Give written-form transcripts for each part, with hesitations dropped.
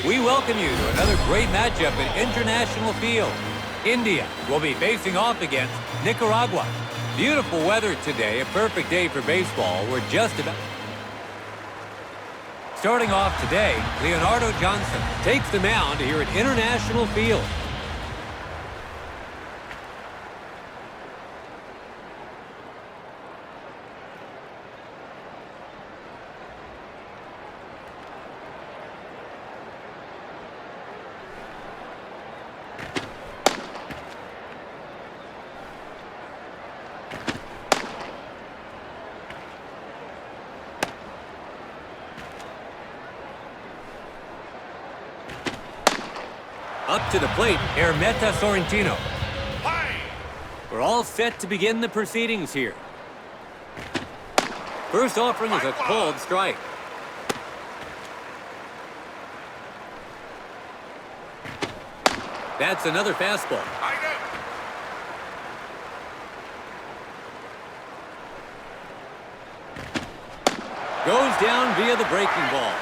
We welcome you to another great matchup at International Field. India will be facing off against Nicaragua. Beautiful weather today, a perfect day for baseball. We're just about... Starting off today, Leonardo Johnson takes the mound here at International Field. Up to the plate, Hermeta Sorrentino. We're all set to begin the proceedings here. First offering is a called strike. That's another fastball. Goes down via the breaking ball.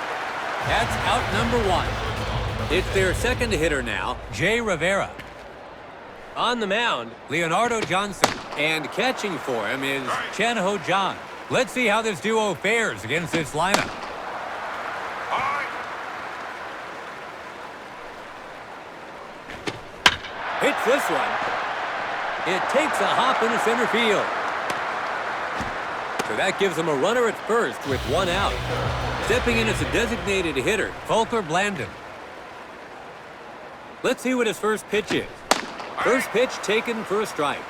That's out number one. It's their second hitter now, Jay Rivera. On the mound, Leonardo Johnson. And catching for him is Chen-Ho John. Let's see how this duo fares against this lineup. Hits this one. It takes a hop into center field. So that gives him a runner at first with one out. Stepping in as a designated hitter, Volker Blandon. Let's see what his first pitch is. First pitch taken for a strike.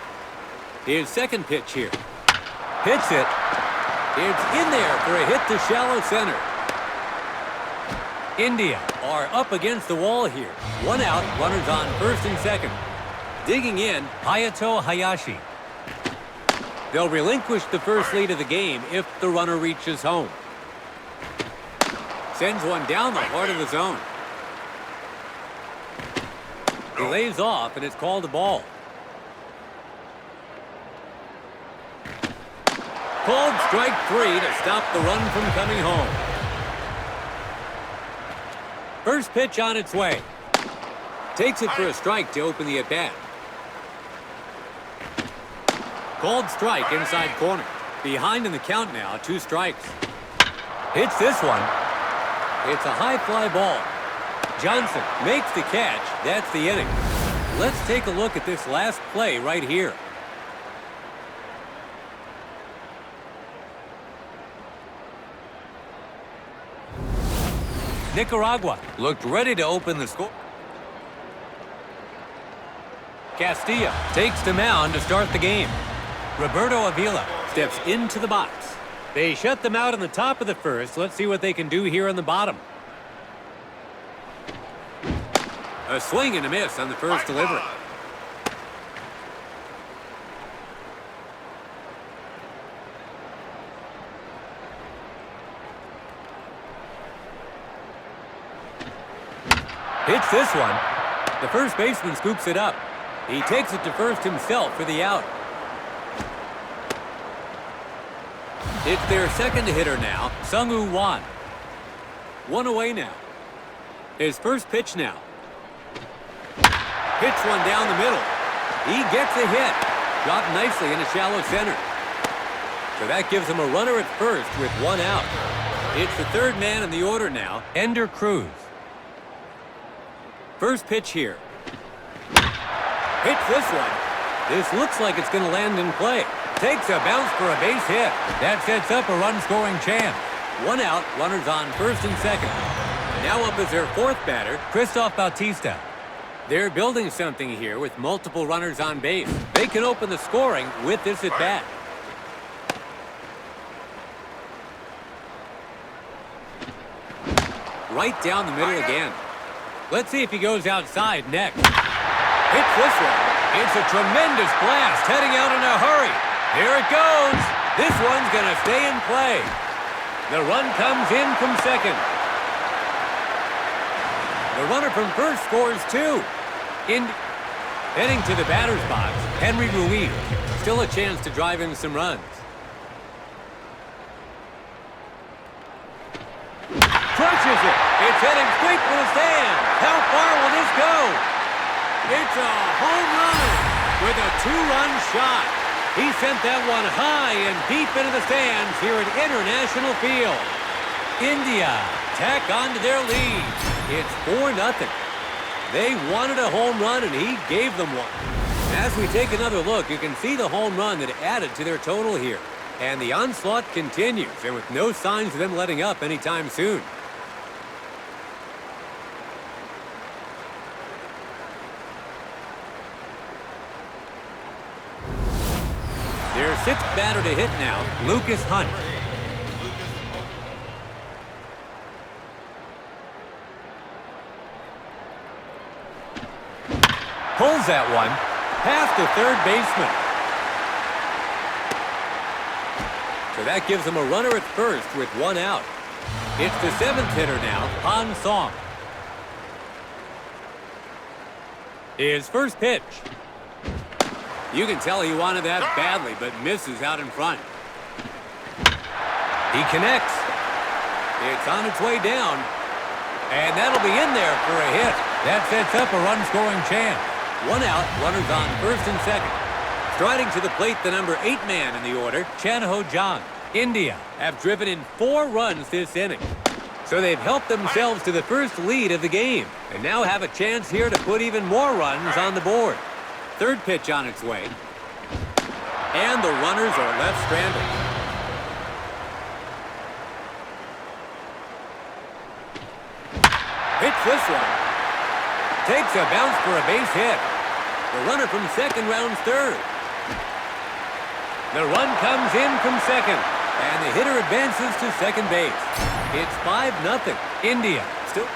His second pitch here. Hits it. It's in there for a hit to shallow center. India are up against the wall here. One out, runners on first and second. Digging in, Hayato Hayashi. They'll relinquish the first lead of the game if the runner reaches home. Sends one down the heart of the zone. He lays off, and it's called a ball. Called strike three to stop the run from coming home. First pitch on its way. Takes it for a strike to open the at-bat. Called strike inside corner. Behind in the count now, 2 strikes. Hits this one. It's a high fly ball. Johnson makes the catch. That's the inning. Let's take a look at this last play right here. Nicaragua looked ready to open the score. Castilla takes the mound to start the game. Roberto Avila steps into the box. They shut them out in the top of the first. Let's see what they can do here in the bottom. A swing and a miss on the first delivery. Hits this one. The first baseman scoops it up. He takes it to first himself for the out. It's their second hitter now, Sung-Woo Wan. One away now. His first pitch now. Hits one down the middle. He gets a hit. Dropped nicely in a shallow center. So that gives him a runner at first with one out. It's the third man in the order now, Ender Cruz. First pitch here. Hits this one. This looks like it's going to land in play. Takes a bounce for a base hit. That sets up a run-scoring chance. One out, runners on first and second. Now up is their fourth batter, Christoph Bautista. They're building something here with multiple runners on base. They can open the scoring with this at-bat. Right down the middle again. Let's see if he goes outside next. Hits this one. It's a tremendous blast heading out in a hurry. Here it goes. This one's going to stay in play. The run comes in from second. The runner from first scores 2. Heading to the batter's box, Henry Ruiz. Still a chance to drive in some runs. Crushes fires it. It's heading straight for the stand. How far will this go? It's a home run with a two-run shot. He sent that one high and deep into the stands here at International Field. India tack on to their lead. It's 4-0. They wanted a home run, and he gave them one. As we take another look, you can see the home run that added to their total here. And the onslaught continues, and with no signs of them letting up anytime soon. Their sixth batter to hit now, Lucas Hunt. Pulls that one past the third baseman. So that gives him a runner at first with one out. It's the seventh hitter now, Han Song. His first pitch. You can tell he wanted that badly, but misses out in front. He connects. It's on its way down. And that'll be in there for a hit. That sets up a run-scoring chance. One out, runners on first and second. Striding to the plate, the number 8 man in the order, Chan-Ho Jang. India have driven in 4 runs this inning. So they've helped themselves to the first lead of the game. And now have a chance here to put even more runs on the board. Third pitch on its way. And the runners are left stranded. Hits this one. Takes a bounce for a base hit. The runner from second rounds third. The run comes in from second. And the hitter advances to second base. It's 5-0. India. Still,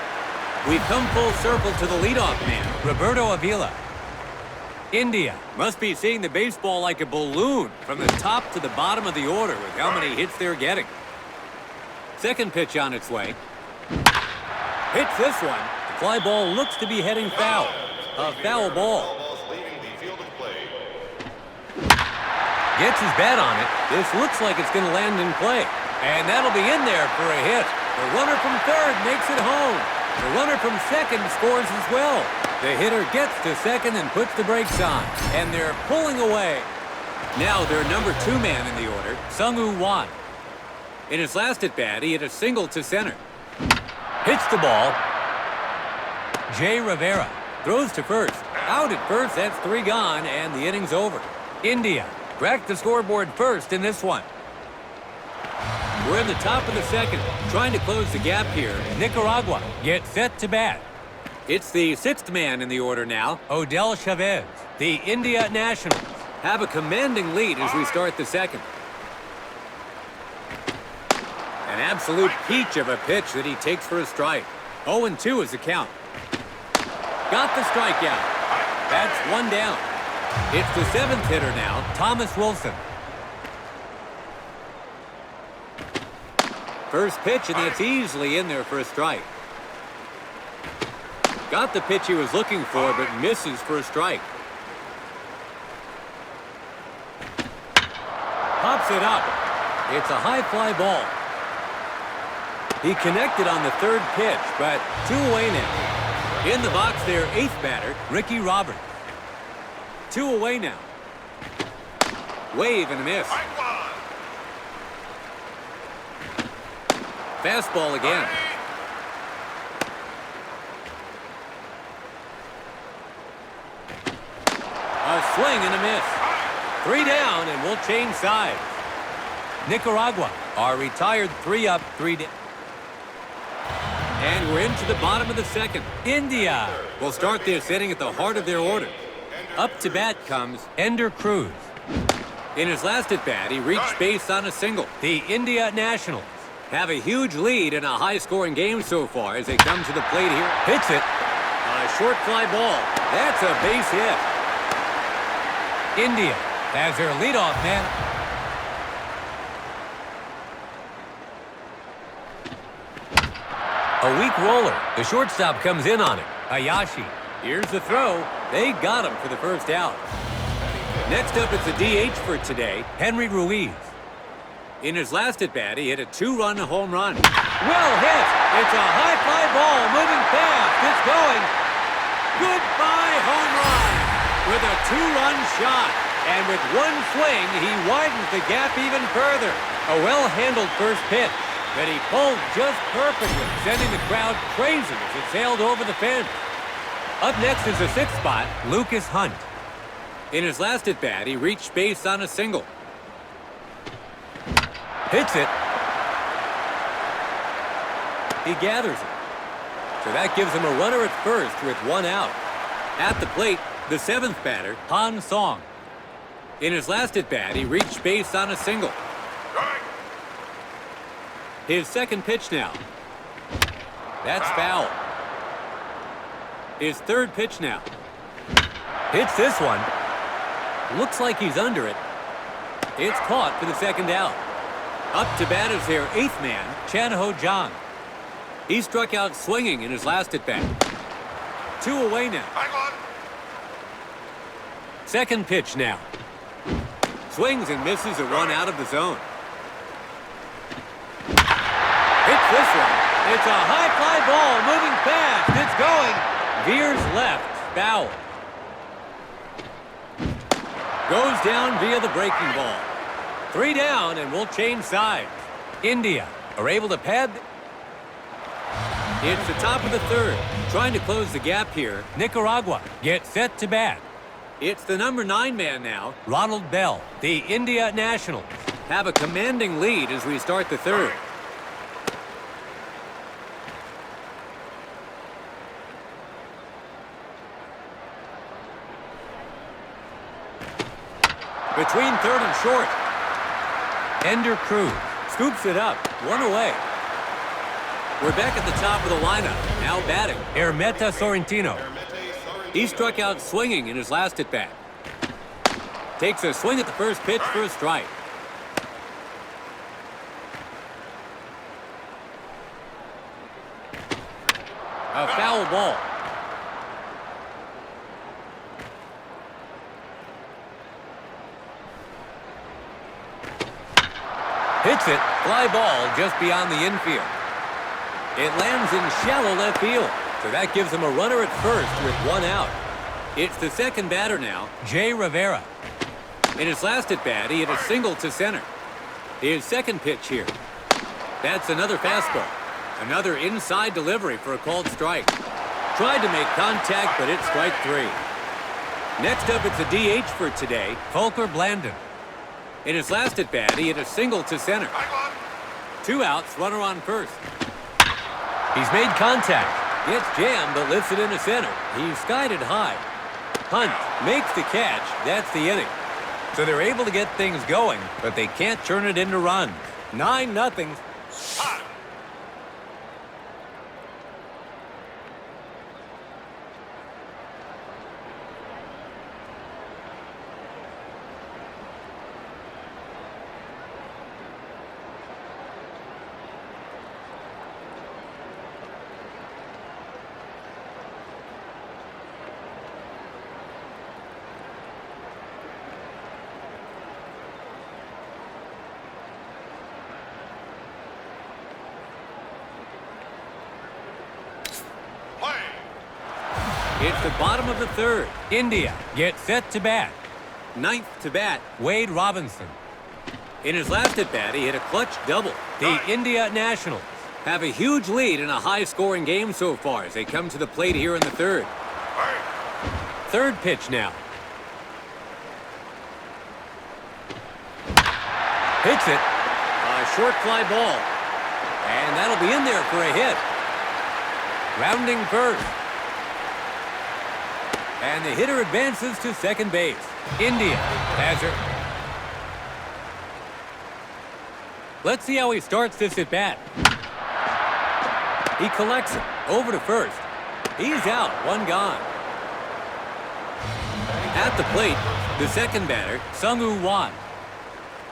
we've come full circle to the leadoff man, Roberto Avila. India must be seeing the baseball like a balloon from the top to the bottom of the order with how many hits they're getting. Second pitch on its way. Hits this one. The fly ball looks to be heading foul. A foul ball. Gets his bat on it. This looks like it's going to land in play. And that'll be in there for a hit. The runner from third makes it home. The runner from second scores as well. The hitter gets to second and puts the brakes on. And they're pulling away. Now their number 2 man in the order, Sung-Woo Wan. In his last at-bat, he hit a single to center. Hits the ball. Jay Rivera throws to first. Out at first, that's 3 gone, and the inning's over. India cracked the scoreboard first in this one. We're in the top of the second, trying to close the gap here. Nicaragua gets set to bat. It's the 6th man in the order now, Odell Chavez. The India Nationals have a commanding lead as we start the second. An absolute peach of a pitch that he takes for a strike. 0-2 is the count. Got the strikeout. That's 1 down. It's the 7th hitter now, Thomas Wilson. First pitch, and that's easily in there for a strike. Got the pitch he was looking for, but misses for a strike. Pops it up. It's a high fly ball. He connected on the third pitch, but 2 away now. In the box there, 8th batter, Ricky Roberts. 2 away now. Wave and a miss. Fastball again. A swing and a miss. 3 down, and we'll change sides. Nicaragua are retired 3 up, 3 down. And we're into the bottom of the second. India will start this inning at the heart of their order. Up to bat comes Ender Cruz. In his last at-bat, he reached base on a single. The India Nationals have a huge lead in a high-scoring game so far as they come to the plate here. Hits it. A short fly ball. That's a base hit. India has their leadoff man. A weak roller. The shortstop comes in on it. Hayashi. Here's the throw. They got him for the first out. Next up, it's a DH for today, Henry Ruiz. In his last at-bat, he hit a 2-run home run. Well hit! It's a high fly ball moving fast. It's going. Goodbye home run with a 2-run shot. And with one swing, he widens the gap even further. A well-handled first pitch that he pulled just perfectly, sending the crowd crazy as it sailed over the fence. Up next is the sixth spot, Lucas Hunt. In his last at-bat, he reached base on a single. Hits it. He gathers it. So that gives him a runner at first with one out. At the plate, the seventh batter, Han Song. In his last at-bat, he reached base on a single. His second pitch now. That's foul. His third pitch now. Hits this one. Looks like he's under it. It's caught for the second out. Up to bat is their eighth man, Chan-Ho Jang. He struck out swinging in his last at-bat. 2 away now. Second pitch now. Swings and misses a run out of the zone. Hits this one. It's a high fly ball moving fast. It's going. Veers left. Foul. Goes down via the breaking ball. 3 down, and we'll change sides. India are able to pad. It's the top of the third. Trying to close the gap here. Nicaragua gets set to bat. It's the number 9 man now, Ronald Bell. The India Nationals have a commanding lead as we start the third. Between third and short. Ender Cruz scoops it up. 1 away. We're back at the top of the lineup. Now batting, Hermeta Sorrentino. He struck out swinging in his last at-bat. Takes a swing at the first pitch for a strike. A foul ball. Hits it. Fly ball just beyond the infield. It lands in shallow left field. So that gives him a runner at first with 1 out. It's the second batter now, Jay Rivera. In his last at-bat, he hit a single to center. His second pitch here. That's another fastball. Another inside delivery for a called strike. Tried to make contact, but it's strike 3. Next up, it's a DH for today, Volker Blandon. In his last at-bat, he hit a single to center. 2 outs, runner on first. He's made contact. Gets jammed, but lifts it into center. He's skied it high. Hunt makes the catch. That's the inning. So they're able to get things going, but they can't turn it into runs. 9-0. It's the bottom of the third. India gets set to bat. 9th to bat, Wade Robinson. In his last at-bat, he hit a clutch double. The India Nationals have a huge lead in a high-scoring game so far as they come to the plate here in the third. Third pitch now. Hits it. A short fly ball. And that'll be in there for a hit. Rounding first. And the hitter advances to second base. India has her. Let's see how he starts this at bat. He collects it over to first. He's out, 1 gone. At the plate, the second batter, Sung-Woo Wan.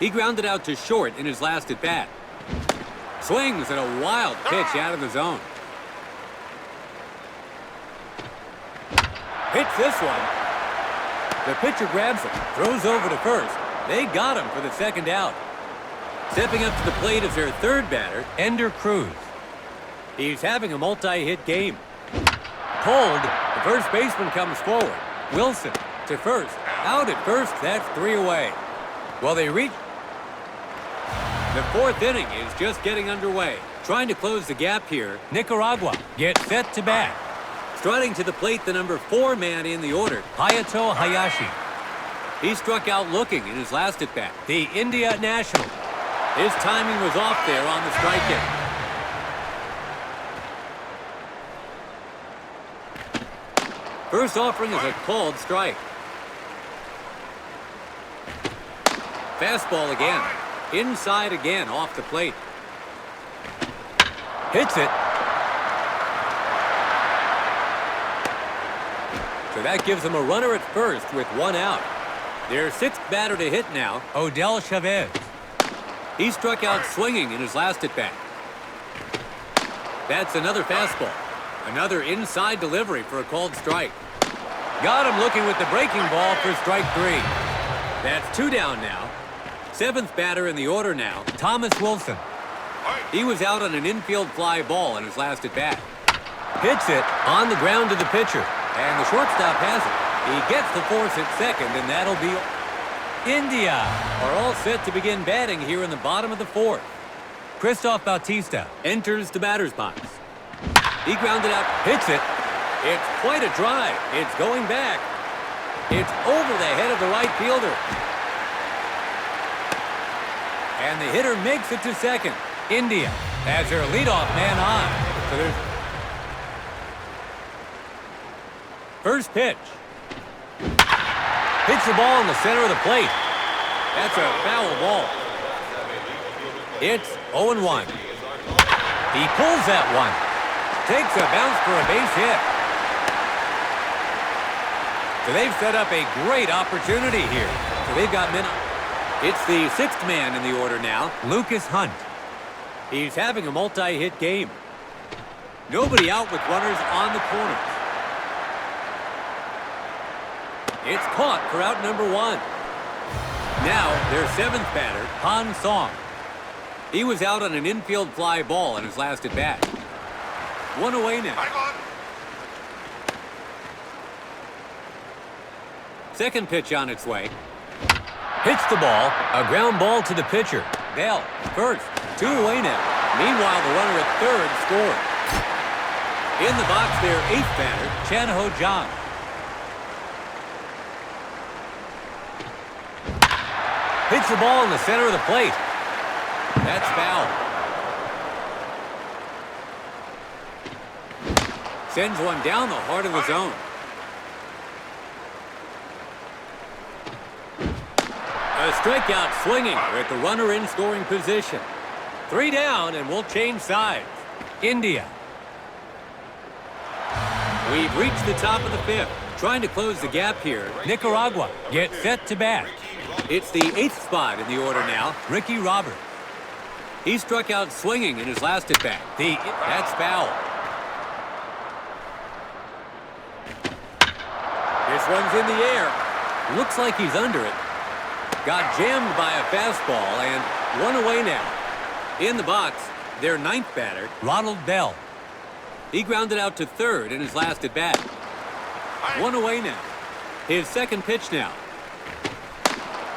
He grounded out to short in his last at bat. Swings at a wild pitch out of the zone. Hits this one. The pitcher grabs him, throws over to first. They got him for the second out. Stepping up to the plate is their third batter, Ender Cruz. He's having a multi-hit game. Pulled, the first baseman comes forward. Wilson to first. Out at first, that's 3 away. Well, they reach. The fourth inning is just getting underway. Trying to close the gap here, Nicaragua gets set to bat. Striding to the plate, the number 4 man in the order, Hayato Hayashi. He struck out looking in his last at-bat. The India National. His timing was off there on the strikeout. First offering is a called strike. Fastball again. Inside again, off the plate. Hits it. So that gives them a runner at first with 1 out. Their 6th batter to hit now, Odell Chavez. He struck out swinging in his last at-bat. That's another fastball. Another inside delivery for a called strike. Got him looking with the breaking ball for strike 3. That's 2 down now. 7th batter in the order now, Thomas Wilson. He was out on an infield fly ball in his last at-bat. Hits it on the ground to the pitcher, and the shortstop has it. He gets the force at second, and that'll be... India are all set to begin batting here in the bottom of the 4th. Christoph Bautista enters the batter's box. He grounded out, hits it. It's quite a drive. It's going back. It's over the head of the right fielder. And the hitter makes it to second. India has their leadoff man on. So there's first pitch. Hits the ball in the center of the plate. That's a foul ball. It's 0-1. He pulls that one. Takes a bounce for a base hit. So they've set up a great opportunity here. So they've got men. It's the 6th man in the order now, Lucas Hunt. He's having a multi-hit game. Nobody out with runners on the corners. It's caught for out number 1. Now, their 7th batter, Han Song. He was out on an infield fly ball in his last at-bat. 1 away now. Second pitch on its way. Hits the ball. A ground ball to the pitcher. Bell, first. 2 away now. Meanwhile, the runner at third scored. In the box, their 8th batter, Chan-Ho Jang. Hits the ball in the center of the plate. That's foul. Sends one down the heart of the zone. A strikeout swinging with the runner in scoring position. 3 down, and we'll change sides. India. We've reached the top of the 5th. Trying to close the gap here, Nicaragua gets set to bat. It's the 8th spot in the order now, Ricky Roberts. He struck out swinging in his last at-bat. That's foul. This one's in the air. Looks like he's under it. Got jammed by a fastball, and 1 away now. In the box, their 9th batter, Ronald Bell. He grounded out to third in his last at-bat. 1 away now. His second pitch now.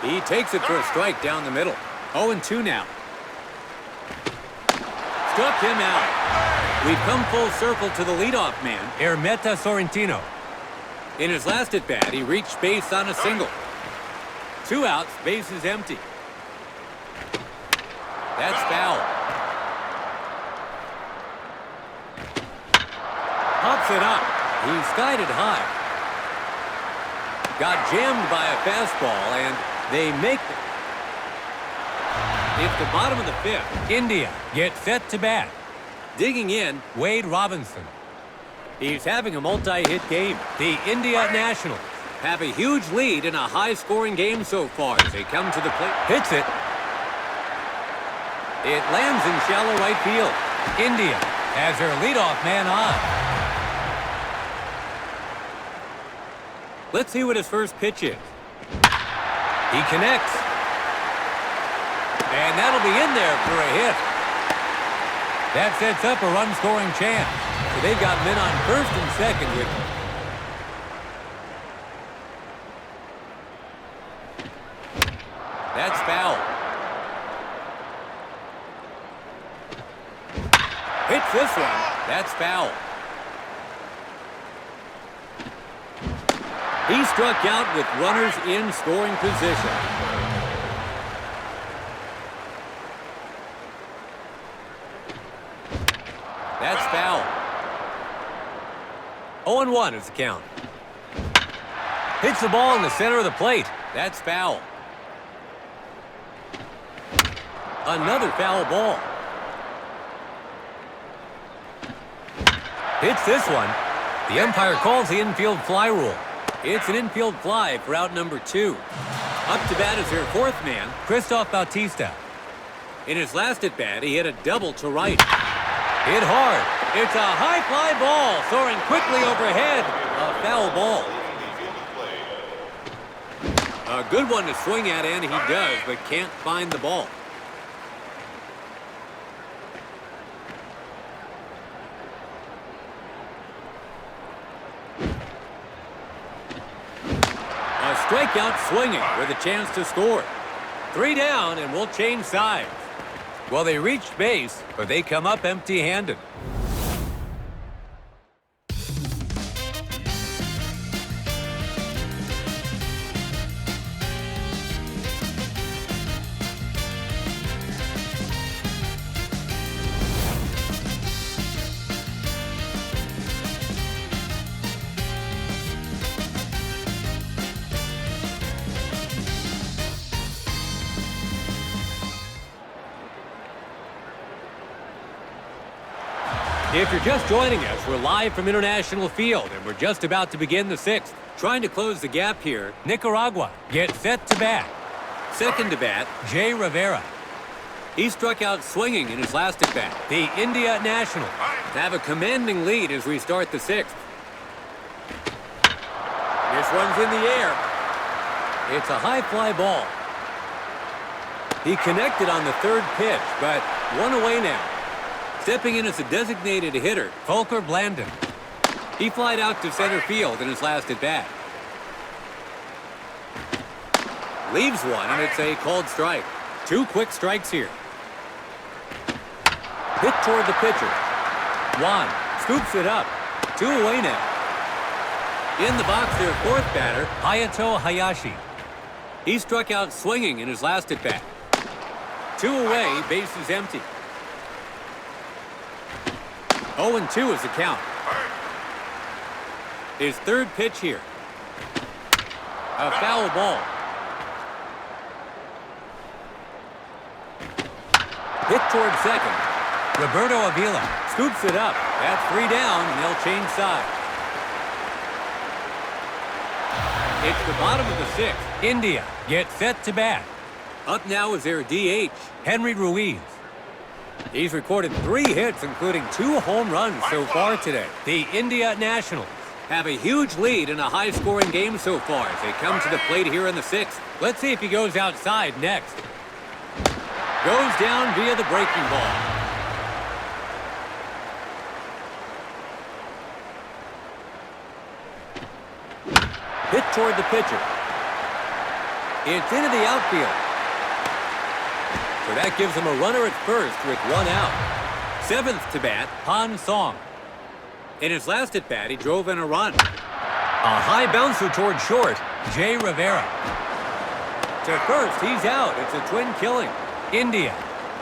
He takes it for a strike down the middle. 0-2 now. Struck him out. We've come full circle to the leadoff man, Ermeta Sorrentino. In his last at-bat, he reached base on a single. 2 outs, base is empty. That's foul. Pops it up. He skied it high. Got jammed by a fastball, and they make it. It's the bottom of the 5th. India gets set to bat. Digging in, Wade Robinson. He's having a multi-hit game. The India Nationals have a huge lead in a high-scoring game so far as they come to the plate. Hits it. It lands in shallow right field. India has their leadoff man on. Let's see what his first pitch is. He connects. And that'll be in there for a hit. That sets up a run-scoring chance. So they've got men on first and second with... That's foul. Hits this one. That's foul. He struck out with runners in scoring position. That's foul. 0-1 is the count. Hits the ball in the center of the plate. That's foul. Another foul ball. Hits this one. The umpire calls the infield fly rule. It's an infield fly for out number 2. Up to bat is their fourth man, Christoph Bautista. In his last at-bat, he hit a double to right. Hit hard. It's a high fly ball soaring quickly overhead. A foul ball. A good one to swing at, and he does, but can't find the ball. A strikeout swinging with a chance to score. 3 down, and we'll change sides. Well, they reached base, but they come up empty-handed. If you're just joining us, we're live from International Field, and we're just about to begin the 6th. Trying to close the gap here, Nicaragua gets set to bat. Second to bat, Jay Rivera. He struck out swinging in his last at-bat. The India Nationals have a commanding lead as we start the 6th. This one's in the air. It's a high fly ball. He connected on the third pitch, but one away now. Stepping in as a designated hitter, Volker Blandon. He flied out to center field in his last at-bat. Leaves one, and it's a called strike. 2 quick strikes here. Hit toward the pitcher. Juan scoops it up. 2 away now. In the box, their fourth batter, Hayato Hayashi. He struck out swinging in his last at-bat. 2 away, bases empty. 0-2 is the count. His third pitch here. A foul ball. Hit toward second. Roberto Avila scoops it up. That's 3 down, and they'll change sides. It's the bottom of the 6th. India gets set to bat. Up now is their DH, Henry Ruiz. He's recorded 3 hits, including 2 home runs so far today. The India Nationals have a huge lead in a high-scoring game so far as they come to the plate here in the 6th. Let's see if he goes outside next. Goes down via the breaking ball. Hit toward the pitcher. It's into the outfield. So that gives him a runner at first with 1 out. 7th to bat, Han Song. In his last at-bat, he drove in a run. A high bouncer toward short, Jay Rivera. To first, he's out. It's a twin killing. India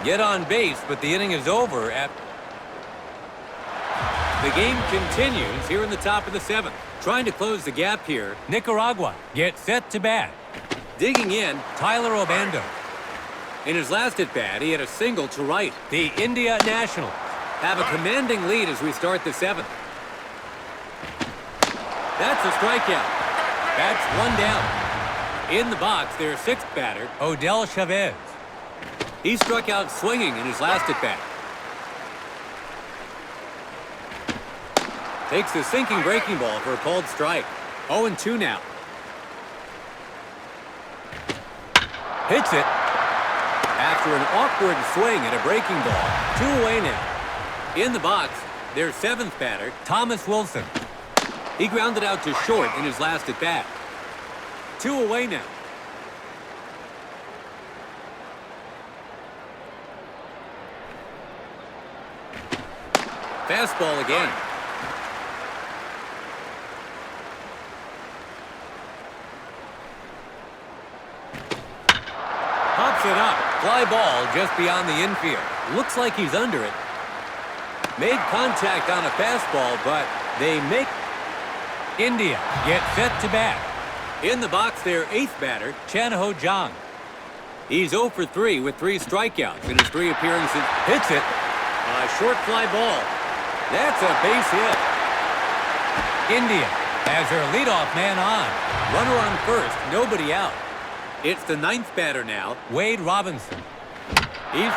get on base, but the inning is over. The game continues here in the top of the 7th. Trying to close the gap here, Nicaragua gets set to bat. Digging in, Tyler Obando. In his last at-bat, he had a single to right. The India Nationals have a commanding lead as we start the 7th. That's a strikeout. That's 1 down. In the box, their 6th batter, Odell Chavez. He struck out swinging in his last at-bat. Takes the sinking breaking ball for a called strike. 0-2 now. Hits it. after an awkward swing at a breaking ball. 2 away now. In the box, their 7th batter, Thomas Wilson. He grounded out to short in his last at-bat. 2 away now. Fastball again. Pops it up. Fly ball just beyond the infield. Looks like he's under it. Made contact on a fastball, but they make... India get set to bat. In the box, their 8th batter, Chanho Jang. He's 0 for 3 with 3 strikeouts in his 3 appearances. Hits it. A short fly ball. That's a base hit. India has her leadoff man on. Runner on first, nobody out. It's the 9th batter now, Wade Robinson. He's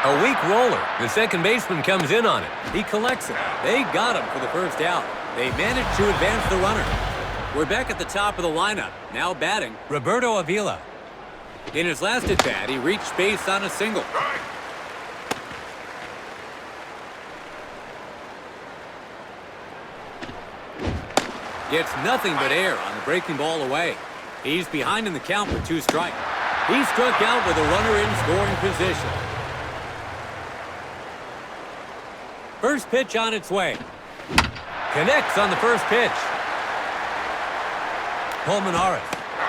a weak roller. The second baseman comes in on it. He collects it. They got him for the first out. They managed to advance the runner. We're back at the top of the lineup. Now batting, Roberto Avila. In his last at-bat, he reached base on a single. Gets nothing but air on the breaking ball away. He's behind in the count with 2 strikes. He struck out with a runner in scoring position. First pitch on its way. Connects on the first pitch. Pulmonaris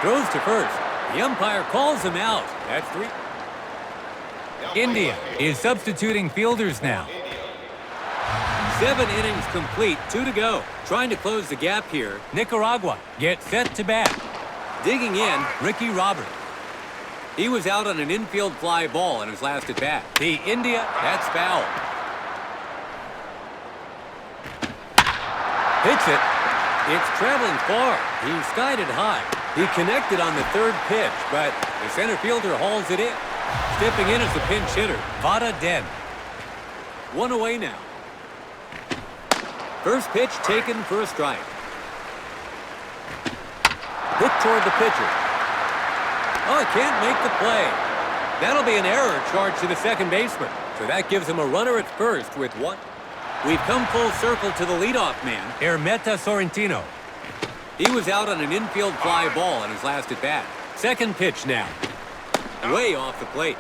throws to first. The umpire calls him out. That's 3. India is substituting fielders now. 7 innings complete, 2 to go. Trying to close the gap here. Nicaragua gets set to bat. Digging in, Ricky Roberts. He was out on an infield fly ball in his last at bat. The India, that's foul. Hits it. It's traveling far. He skied it high. He connected on the 3rd pitch, but the center fielder hauls it in. Stepping in as the pinch hitter, Vada Den. 1 away now. First pitch taken for a strike. Hit toward the pitcher. Oh, can't make the play. That'll be an error charged to the second baseman. So that gives him a runner at first with 1. We've come full circle to the leadoff man, Ermeta Sorrentino. He was out on an infield fly ball in his last at-bat. Second pitch now. Way off the plate.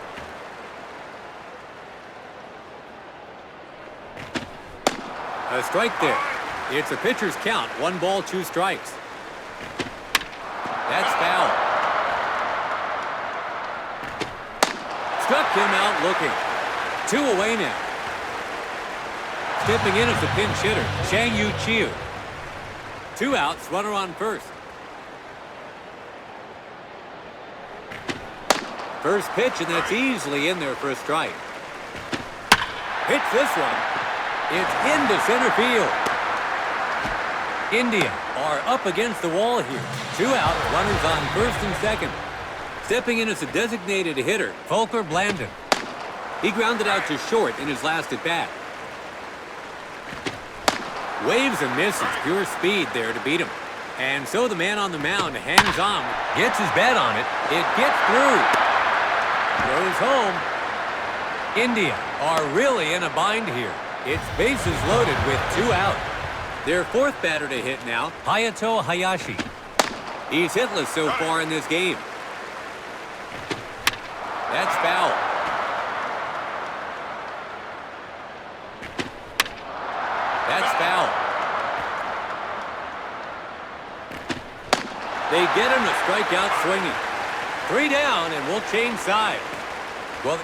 A strike there. It's a pitcher's count. 1 ball, 2 strikes. That's foul. Struck him out looking. 2 away now. Stepping in as the pinch hitter, Chang Yu Chiu. 2 outs, runner on first. First pitch, and that's easily in there for a strike. Hits this one. It's into center field. India are up against the wall here. 2 out, runners on first and second. Stepping in as a designated hitter, Volker Blandon. He grounded out to short in his last at-bat. Waves and misses, pure speed there to beat him. And so the man on the mound hangs on, gets his bat on it. It gets through. Goes home. India are really in a bind here. It's bases loaded with 2 out. Their 4th batter to hit now, Hayato Hayashi. He's hitless so far in this game. That's foul. That's foul. They get him to strike out swinging. 3 down, and we'll change sides. Well,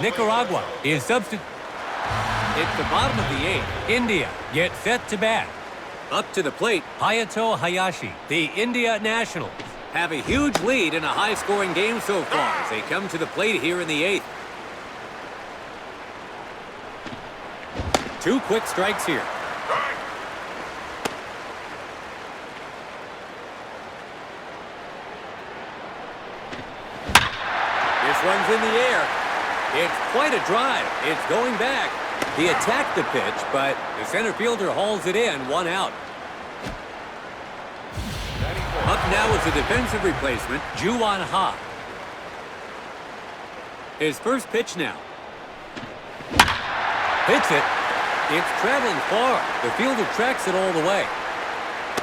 Nicaragua is substitute. It's the bottom of the 8th. India gets set to bat. Up to the plate, Hayato Hayashi. The India Nationals have a huge lead in a high-scoring game so far as they come to the plate here in the 8th. 2 quick strikes here. This one's in the air. It's quite a drive. It's going back. He attacked the pitch, but the center fielder hauls it in, 1 out. Up now is a defensive replacement, Juwan Ha. His first pitch now. Hits it. It's traveling far. The fielder tracks it all the way.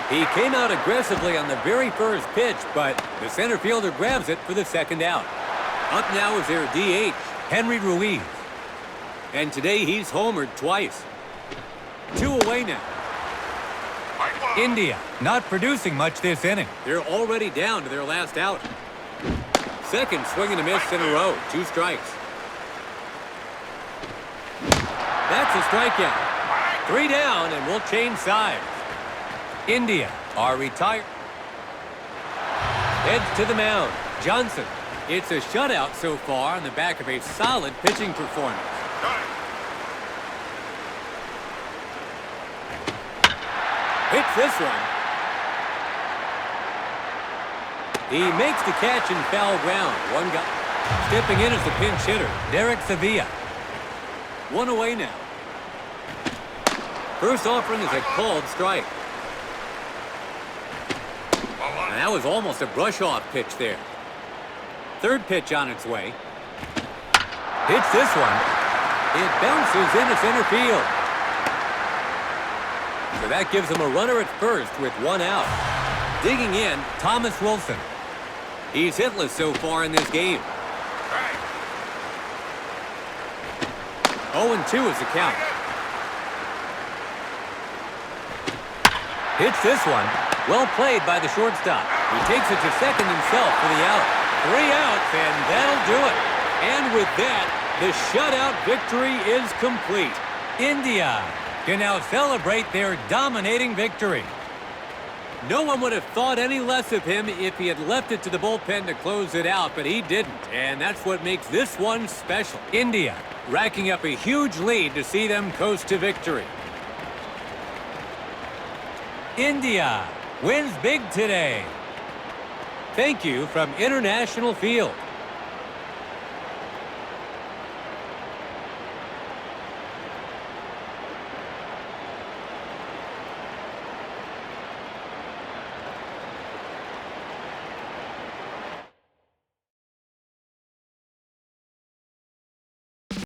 He came out aggressively on the very first pitch, but the center fielder grabs it for the second out. Up now is their DH, Henry Ruiz. And today he's homered twice. 2 away now. India not producing much this inning. They're already down to their last out. Second swing and a miss in a row. 2 strikes. That's a strikeout. 3 down, and we'll change sides. India are retired. Heads to the mound. Johnson. It's a shutout so far on the back of a solid pitching performance. Hits this one. He makes the catch in foul ground. One guy stepping in as the pinch hitter, Derek Sevilla. 1 away now. First offering is a called strike. And that was almost a brush-off pitch there. Third pitch on its way. Hits this one. It bounces into center field. So that gives him a runner at first with 1 out. Digging in, Thomas Wilson. He's hitless so far in this game. 0-2 is the count. Hits this one. Well played by the shortstop. He takes it to second himself for the out. 3 outs, and that'll do it. And with that, the shutout victory is complete. India can now celebrate their dominating victory. No one would have thought any less of him if he had left it to the bullpen to close it out, but he didn't, and that's what makes this one special. India Racking up a huge lead to see them coast to victory. India wins big today. Thank you from International Field.